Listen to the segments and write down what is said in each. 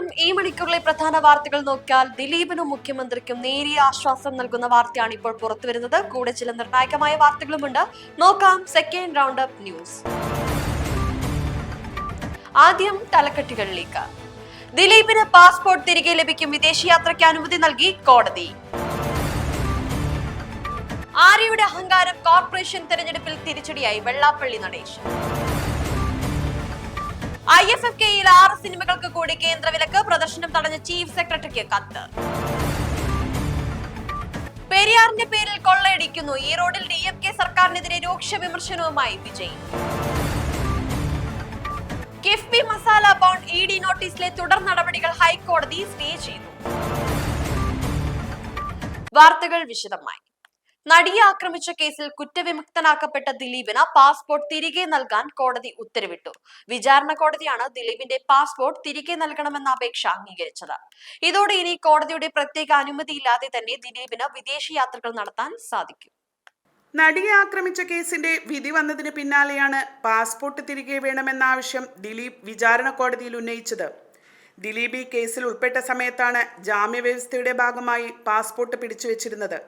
നമസ്കാരം. ഈ മണിക്കൂറിലെ പ്രധാന വാർത്തകൾ നോക്കിയാൽ ദിലീപിനും മുഖ്യമന്ത്രിക്കും നേരിയ ആശ്വാസം നൽകുന്ന വാർത്തയാണ് ഇപ്പോൾ പുറത്തുവരുന്നത്. കൂടെ ചില നിർണായകമായ വാർത്തകളുമുണ്ട്. നോക്കാം സെക്കൻഡ് റൗണ്ട് അപ്പ് ന്യൂസ്. ആദ്യം തലക്കെട്ടുകളിലേക്ക്. ദിലീപിന് പാസ്പോർട്ട് തിരികെ ലഭിക്കും. വിദേശയാത്രയ്ക്ക് അനുമതി നൽകി കോടതി. ആര്യയുടെ അഹങ്കാരം കോർപ്പറേഷൻ തെരഞ്ഞെടുപ്പിൽ തിരിച്ചടിയായി. വെള്ളാപ്പള്ളി നടേശൻ. IFFKയിൽ 6 സിനിമകൾക്ക് കൂടി കേന്ദ്ര വിലക്ക്. പ്രദർശനം തടഞ്ഞ ചീഫ് സെക്രട്ടറിക്ക് കത്ത്. പെരിയാറിന്റെ പേരിൽ കൊള്ളയടിക്കുന്നു. ഈറോഡിൽ DMK സർക്കാരിനെതിരെ രൂക്ഷ വിമർശനവുമായി വിജയ്. കിഫ്ബി മസാല ബോണ്ട് ED നോട്ടീസിലെ തുടർ നടപടികൾ ഹൈക്കോടതി സ്റ്റേ ചെയ്തു. വാർത്തകൾ വിശദമായി. നടിയെ ആക്രമിച്ച കേസിൽ കുറ്റവിമുക്തനാക്കപ്പെട്ട ദിലീപിന് പാസ്പോർട്ട് തിരികെ നൽകാൻ കോടതി ഉത്തരവിട്ടു. വിചാരണ കോടതിയാണ് ദിലീപിന്റെ പാസ്പോർട്ട് തിരികെ നൽകണമെന്ന അപേക്ഷ അംഗീകരിച്ചത്. ഇതോടെ ഇനി കോടതിയുടെ പ്രത്യേക അനുമതിയില്ലാതെ തന്നെ ദിലീപിന് വിദേശയാത്രകൾ നടത്താൻ സാധിക്കും. നടിയെ ആക്രമിച്ച കേസിന്റെ വിധി വന്നതിന് പിന്നാലെയാണ് പാസ്പോർട്ട് തിരികെ വേണമെന്ന ആവശ്യം ദിലീപ് വിചാരണ കോടതിയിൽ ഉന്നയിച്ചത്. ദിലീപ് ഈ കേസിൽ ഉൾപ്പെട്ട സമയത്താണ് ജാമ്യവ്യവസ്ഥയുടെ ഭാഗമായി പാസ്പോർട്ട് പിടിച്ചുവെച്ചിരുന്നത്.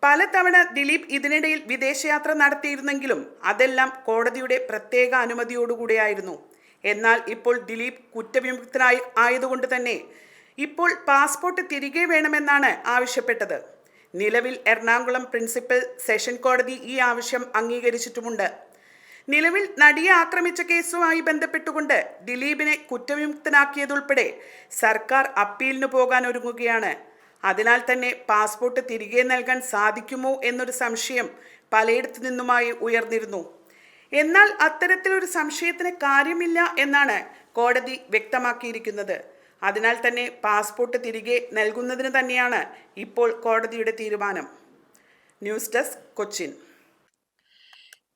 പലതവണ ദിലീപ് ഇതിനിടയിൽ വിദേശയാത്ര നടത്തിയിരുന്നെങ്കിലും അതെല്ലാം കോടതിയുടെ പ്രത്യേക അനുമതിയോടുകൂടിയായിരുന്നു. എന്നാൽ ഇപ്പോൾ ദിലീപ് കുറ്റവിമുക്തനായി ആയതുകൊണ്ട് തന്നെ ഇപ്പോൾ പാസ്പോർട്ട് തിരികെ വേണമെന്നാണ് ആവശ്യപ്പെട്ടത്. നിലവിൽ എറണാകുളം പ്രിൻസിപ്പൽ സെഷൻ കോടതി ഈ ആവശ്യം അംഗീകരിച്ചിട്ടുമുണ്ട്. നിലവിൽ നടിയെ ആക്രമിച്ച കേസുമായി ബന്ധപ്പെട്ടുകൊണ്ട് ദിലീപിനെ കുറ്റവിമുക്തനാക്കിയതുൾപ്പെടെ സർക്കാർ അപ്പീലിന് പോകാൻ ഒരുങ്ങുകയാണ്. അതിനാൽ തന്നെ പാസ്പോർട്ട് തിരികെ നൽകാൻ സാധിക്കുമോ എന്നൊരു സംശയം പലയിടത്തു നിന്നുമായി ഉയർന്നിരുന്നു. എന്നാൽ അത്തരത്തിലൊരു സംശയത്തിന് കാര്യമില്ല എന്നാണ് കോടതി വ്യക്തമാക്കിയിരിക്കുന്നത്. അതിനാൽ തന്നെ പാസ്പോർട്ട് തിരികെ നൽകുന്നതിന് തന്നെയാണ് ഇപ്പോൾ കോടതിയുടെ തീരുമാനം. News desk, Cochin.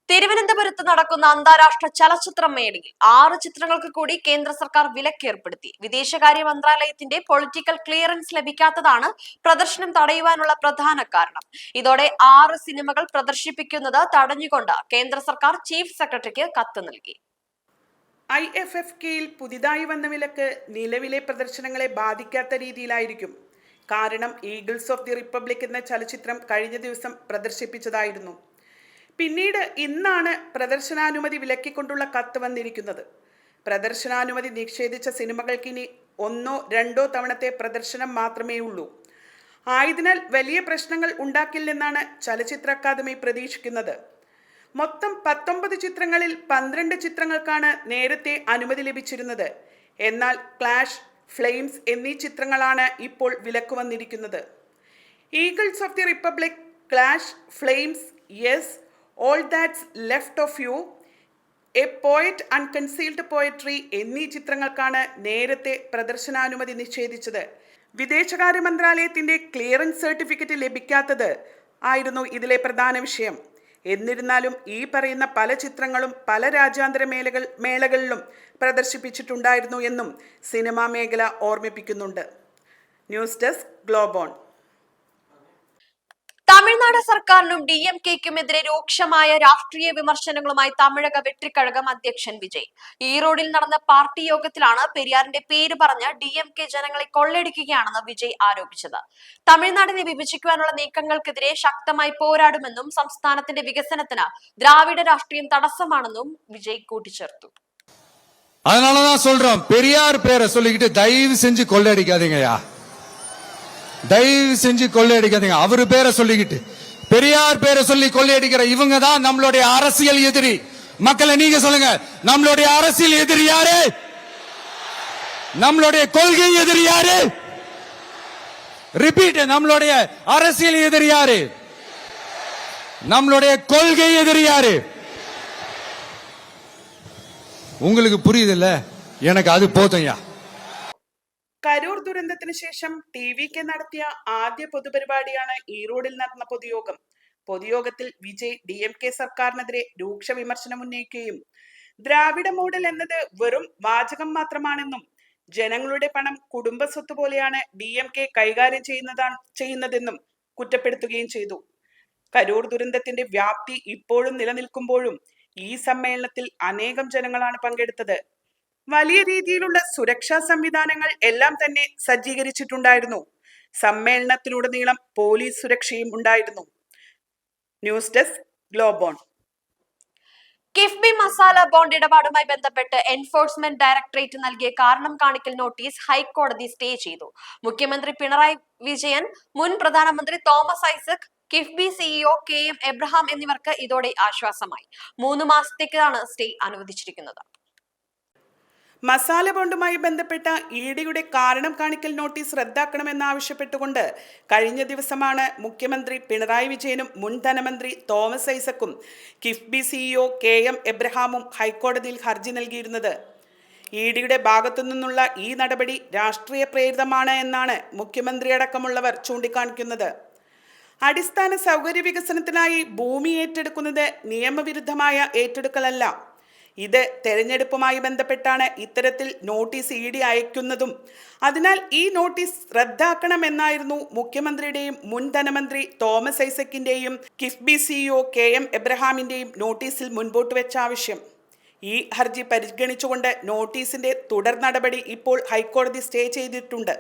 തിരുവനന്തപുരത്ത് നടക്കുന്ന അന്താരാഷ്ട്ര ചലച്ചിത്ര മേളയിൽ 6 ചിത്രങ്ങൾക്ക് കൂടി കേന്ദ്ര സർക്കാർ വിലക്കേർപ്പെടുത്തി. വിദേശകാര്യ മന്ത്രാലയത്തിന്റെ പൊളിറ്റിക്കൽ ക്ലിയറൻസ് ലഭിക്കാത്തതാണ് പ്രദർശനം തടയുവാനുള്ള പ്രധാന കാരണം. ഇതോടെ 6 സിനിമകൾ പ്രദർശിപ്പിക്കുന്നത് തടഞ്ഞുകൊണ്ട് കേന്ദ്ര സർക്കാർ ചീഫ് സെക്രട്ടറിക്ക് കത്ത് നൽകി. IFFKയിൽ പുതിയതായി വന്ന വിലക്ക് നിലവിലെ പ്രദർശനങ്ങളെ ബാധിക്കാത്ത രീതിയിലായിരിക്കും. കാരണം ഈഗിൾസ് ഓഫ് ദി റിപ്പബ്ലിക് എന്ന ചലച്ചിത്രം കഴിഞ്ഞ ദിവസം പ്രദർശിപ്പിച്ചതായിരുന്നു. പിന്നീട് ഇന്നാണ് പ്രദർശനാനുമതി വിലക്കിക്കൊണ്ടുള്ള കത്ത് വന്നിരിക്കുന്നത്. പ്രദർശനാനുമതി നിഷേധിച്ച സിനിമകൾക്ക് ഇനി 1 or 2 തവണത്തെ പ്രദർശനം മാത്രമേ ഉള്ളൂ. ആയതിനാൽ വലിയ പ്രശ്നങ്ങൾ ഉണ്ടാക്കില്ലെന്നാണ് ചലച്ചിത്ര അക്കാദമി പ്രതീക്ഷിക്കുന്നത്. മൊത്തം 19 ചിത്രങ്ങളിൽ 12 ചിത്രങ്ങൾക്കാണ് നേരത്തെ അനുമതി ലഭിച്ചിരുന്നത്. എന്നാൽ ക്ലാഷ്, ഫ്ലെയിംസ് എന്നീ ചിത്രങ്ങളാണ് ഇപ്പോൾ വിലക്ക് വന്നിരിക്കുന്നത്. Eagles of the Republic, clash, flames, yes, all that's left of you, a poet unconcealed poetry എന്നീ ചിത്രങ്ങൾക്കാണ് നേരത്തെ പ്രദർശനാനുമതി നിഷേധിച്ചത്. വിദേശകാര്യ മന്ത്രാലയത്തിന്റെ ക്ലിയറൻസ് സർട്ടിഫിക്കറ്റ് ലഭിക്കാത്തത് ആയിരുന്നു ഇതിലെ പ്രധാന വിഷയം. എന്നിരുന്നാലും ഈ പറയുന്ന പല ചിത്രങ്ങളും പല രാജ്യാന്തര മേളകളിലും പ്രദർശിപ്പിച്ചിട്ടുണ്ടായിരുന്നു എന്നും സിനിമാ മേഖല ഓർമ്മിപ്പിക്കുന്നുണ്ട്. News desk, Globone. തമിഴ്നാട് സർക്കാരിനും DMKക്കുമെതിരെ രൂക്ഷമായ രാഷ്ട്രീയ വിമർശനങ്ങളുമായി തമിഴക വെട്രിക്കഴകം അധ്യക്ഷൻ വിജയ്. ഈറോഡിൽ നടന്ന പാർട്ടി യോഗത്തിലാണ് പെരിയാറിന്റെ പേര് പറഞ്ഞ് DMK ജനങ്ങളെ കൊള്ളയടിക്കുകയാണെന്ന് വിജയ് ആരോപിച്ചത്. തമിഴ്നാടിനെ വിഭജിക്കുവാനുള്ള നീക്കങ്ങൾക്കെതിരെ ശക്തമായി പോരാടുമെന്നും സംസ്ഥാനത്തിന്റെ വികസനത്തിന് ദ്രാവിഡ രാഷ്ട്രീയം തടസ്സമാണെന്നും വിജയ് കൂട്ടിച്ചേർത്തു. அதனாலதான் சொல்றோம், பெரியார் பேரை சொல்லிக்கிட்டு தயவு செஞ்சு கொள்ளையடிக்காதீங்கயா, தயவு செஞ்சு கொள்ளையடிக்காதீங்க. அவரு பேரை சொல்லிக்கிட்டு பெரியார் பேரை சொல்லி கொள்ளையடிக்கிற இவங்க தான் நம்மளுடைய அரசியல் எதிரி. மக்களை நீங்க சொல்லுங்க, நம்மளுடைய அரசியல் எதிரி யாரு? நம்மளுடைய கொள்கை எதிரி யாரு? ரிப்பீட், நம்மளுடைய அரசியல் எதிரி யாரு? நம்மளுடைய கொள்கை எதிரி யாரு? உங்களுக்கு புரியுதுல்ல? எனக்கு அது போதும்யா. കരൂർ ദുരന്തത്തിന് ശേഷം TVK നടത്തിയ ആദ്യ പൊതുപരിപാടിയാണ് ഈറോഡിൽ നടന്ന പൊതുയോഗം. പൊതുയോഗത്തിൽ വിജയ് DMK സർക്കാരിനെതിരെ രൂക്ഷ വിമർശനം ഉന്നയിക്കുകയും ദ്രാവിഡ മോഡൽ എന്നത് വെറും വാചകം മാത്രമാണെന്നും ജനങ്ങളുടെ പണം കുടുംബ സ്വത്ത് പോലെയാണ് DMK കൈകാര്യം ചെയ്യുന്നതെന്നും കുറ്റപ്പെടുത്തുകയും ചെയ്തു. കരൂർ ദുരന്തത്തിന്റെ വ്യാപ്തി ഇപ്പോഴും നിലനിൽക്കുമ്പോഴും ഈ സമ്മേളനത്തിൽ അനേകം ജനങ്ങളാണ് പങ്കെടുത്തത്. വലിയ രീതിയിലുള്ള സുരക്ഷാ സംവിധാനങ്ങൾ എല്ലാം തന്നെ സജ്ജീകരിച്ചിട്ടുണ്ടായിരുന്നു. സമ്മേളനത്തിലുടനീളം പോലീസ് സുരക്ഷയും ഉണ്ടായിരുന്നു. News desk Globone. KIIFB masala bond ഇടപാടുമായി ബന്ധപ്പെട്ട് എൻഫോഴ്സ്മെന്റ് ഡയറക്ടറേറ്റ് നൽകിയ കാരണം കാണിക്കൽ നോട്ടീസ് ഹൈക്കോടതി സ്റ്റേ ചെയ്തു. മുഖ്യമന്ത്രി പിണറായി വിജയൻ, മുൻ പ്രധാനമന്ത്രി Thomas Isaac, KIIFB CEO KM Abraham എന്നിവർക്ക് ഇതോടെ ആശ്വാസമായി. 3 മാസത്തേക്കാണ് സ്റ്റേ അനുവദിച്ചിരിക്കുന്നത്. മസാല ബോണ്ടുമായി ബന്ധപ്പെട്ട ഇഡിയുടെ കാരണം കാണിക്കൽ നോട്ടീസ് റദ്ദാക്കണമെന്നാവശ്യപ്പെട്ടുകൊണ്ട് കഴിഞ്ഞ ദിവസമാണ് മുഖ്യമന്ത്രി പിണറായി വിജയനും മുൻ ധനമന്ത്രി തോമസ് ഐസക്കും കിഫ്ബി സിഇഒ KM എബ്രഹാമും ഹൈക്കോടതിയിൽ ഹർജി നൽകിയിരുന്നത്. ഇഡിയുടെ ഭാഗത്തു നിന്നുള്ള ഈ നടപടി രാഷ്ട്രീയ പ്രേരിതമാണ് എന്നാണ് മുഖ്യമന്ത്രിയടക്കമുള്ളവർ ചൂണ്ടിക്കാണിക്കുന്നത്. അടിസ്ഥാന സൗകര്യ വികസനത്തിനായി ഭൂമി ഏറ്റെടുക്കുന്നത് നിയമവിരുദ്ധമായ ഏറ്റെടുക്കലല്ല. ഇത് തെരഞ്ഞെടുപ്പുമായി ബന്ധപ്പെട്ടാണ് ഇത്തരത്തിൽ നോട്ടീസ് ഇഡി അയക്കുന്നതും. അതിനാൽ ഈ നോട്ടീസ് റദ്ദാക്കണമെന്നായിരുന്നു മുഖ്യമന്ത്രിയുടെയും മുൻ ധനമന്ത്രി തോമസ് ഐസക്കിന്റെയും കിഫ്ബി സിഇഒ KM എബ്രഹാമിന്റെയും നോട്ടീസിൽ മുൻപോട്ട് വെച്ച ആവശ്യം. ഈ ഹർജി പരിഗണിച്ചുകൊണ്ട് നോട്ടീസിന്റെ തുടർ നടപടി ഇപ്പോൾ ഹൈക്കോടതി സ്റ്റേ ചെയ്തിട്ടുണ്ട്.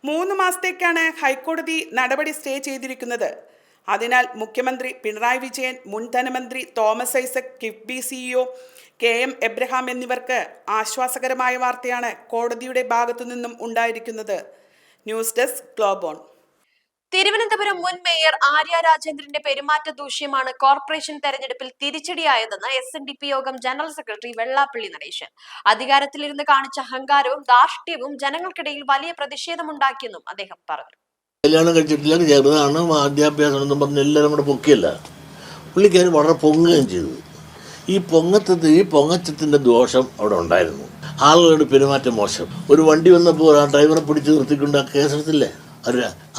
3 മാസത്തേക്കാണ് ഹൈക്കോടതി നടപടി സ്റ്റേ ചെയ്തിരിക്കുന്നത്. അതിനാൽ മുഖ്യമന്ത്രി പിണറായി വിജയൻ, മുൻ ധനമന്ത്രി Thomas Isaac, KIIFB CEO KM Abraham എന്നിവർക്ക് ആശ്വാസകരമായ വാർത്തയാണ് കോടതിയുടെ ഭാഗത്തു നിന്നും ഉണ്ടായിരിക്കുന്നത്. News desk ഗ്ലോബോൺ. തിരുവനന്തപുരം മുൻ മേയർ ആര്യ രാജേന്ദ്രന്റെ പെരുമാറ്റ ദൂഷ്യമാണ് കോർപ്പറേഷൻ തെരഞ്ഞെടുപ്പിൽ തിരിച്ചടിയായതെന്ന് SNDP യോഗം ജനറൽ സെക്രട്ടറി വെള്ളാപ്പള്ളി നടേശൻ. അധികാരത്തിലിരുന്ന് കാണിച്ച അഹങ്കാരവും ധാർഷ്ട്യവും ജനങ്ങൾക്കിടയിൽ വലിയ പ്രതിഷേധമുണ്ടാക്കിയെന്നും അദ്ദേഹം പറഞ്ഞു. കല്യാണം കഴിച്ചിട്ടില്ല, ചെറുതാണ്, വിദ്യാഭ്യാസം എന്നും പറഞ്ഞ് എല്ലാവരും കൂടെ പൊക്കിയല്ല. പുള്ളിക്കാർ വളരെ പൊങ്ങുകയും ചെയ്തു. ഈ പൊങ്ങച്ചത്തിൻ്റെ ദോഷം അവിടെ ഉണ്ടായിരുന്നു. ആളുകളുടെ പെരുമാറ്റം മോശം. ഒരു വണ്ടി വന്നപ്പോൾ ആ ഡ്രൈവറെ പിടിച്ച് നിർത്തിക്കൊണ്ട് ആ കേസെടുത്തില്ലേ?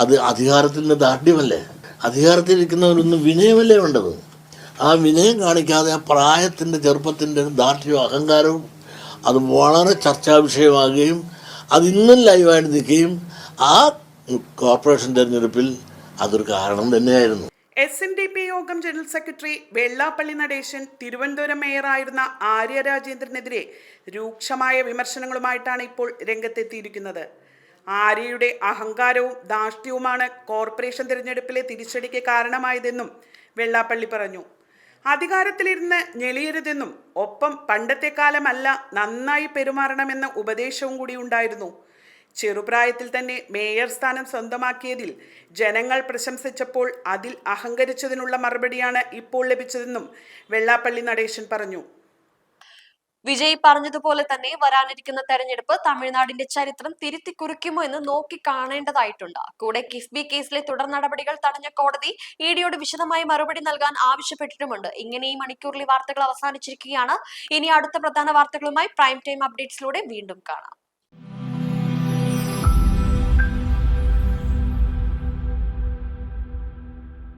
അത് അധികാരത്തിൻ്റെ ദാർഢ്യമല്ലേ? അധികാരത്തിലിരിക്കുന്നവരൊന്നും വിനയമല്ലേ വേണ്ടത്? ആ വിനയം കാണിക്കാതെ ആ പ്രായത്തിൻ്റെ ചെറുപ്പത്തിൻ്റെ ദാർഢ്യവും അഹങ്കാരവും അത് വളരെ ചർച്ചാ വിഷയമാകുകയും അത് ഇന്നും ലൈവായിട്ട് നിൽക്കുകയും ആ കോർപ്പറേഷൻ തെരഞ്ഞെടുപ്പിൽ അതൊരു കാരണം തന്നെയായിരുന്നു. SNDP യോഗം ജനറൽ സെക്രട്ടറി വെള്ളാപ്പള്ളി നടേശൻ തിരുവനന്തപുരം മേയറായിരുന്ന ആര്യ രാജേന്ദ്രനെതിരെ രൂക്ഷമായ വിമർശനങ്ങളുമായിട്ടാണ് ഇപ്പോൾ രംഗത്തെത്തിയിരിക്കുന്നത്. ആര്യയുടെ അഹങ്കാരവും ധാർഷ്ട്യവുമാണ് കോർപ്പറേഷൻ തിരഞ്ഞെടുപ്പിലെ തിരിച്ചടിക്ക് കാരണമായതെന്നും വെള്ളാപ്പള്ളി പറഞ്ഞു. അധികാരത്തിലിരുന്ന് ഞെളിയരുതെന്നും ഒപ്പം പണ്ടത്തെ കാലമല്ല, നന്നായി പെരുമാറണമെന്ന ഉപദേശവും കൂടി ഉണ്ടായിരുന്നു. ചെറുപ്രായത്തിൽ തന്നെ മേയർ സ്ഥാനം സ്വന്തമാക്കിയതിൽ ജനങ്ങൾ പ്രശംസിച്ചപ്പോൾ അതിൽ അഹങ്കരിച്ചതിനുള്ള മറുപടിയാണ് ഇപ്പോൾ ലഭിച്ചതെന്നും വെള്ളാപ്പള്ളി നടേശൻ പറഞ്ഞു. വിജയ് പറഞ്ഞതുപോലെ തന്നെ വരാനിരിക്കുന്ന തെരഞ്ഞെടുപ്പ് തമിഴ്നാടിന്റെ ചരിത്രം തിരുത്തി കുറിക്കുമോ എന്ന് നോക്കി കാണേണ്ടതായിട്ടുണ്ട്. കൂടെ കിഫ്ബി കേസിലെ തുടർ നടപടികൾ തടഞ്ഞ കോടതി ഇഡിയോട് വിശദമായി മറുപടി നൽകാൻ ആവശ്യപ്പെട്ടിട്ടുമുണ്ട്. ഇങ്ങനെ ഈ മണിക്കൂറിലെ വാർത്തകൾ അവസാനിച്ചിരിക്കുകയാണ്. ഇനി അടുത്ത പ്രധാന വാർത്തകളുമായി പ്രൈം ടൈം അപ്ഡേറ്റ്സിലൂടെ വീണ്ടും കാണാം.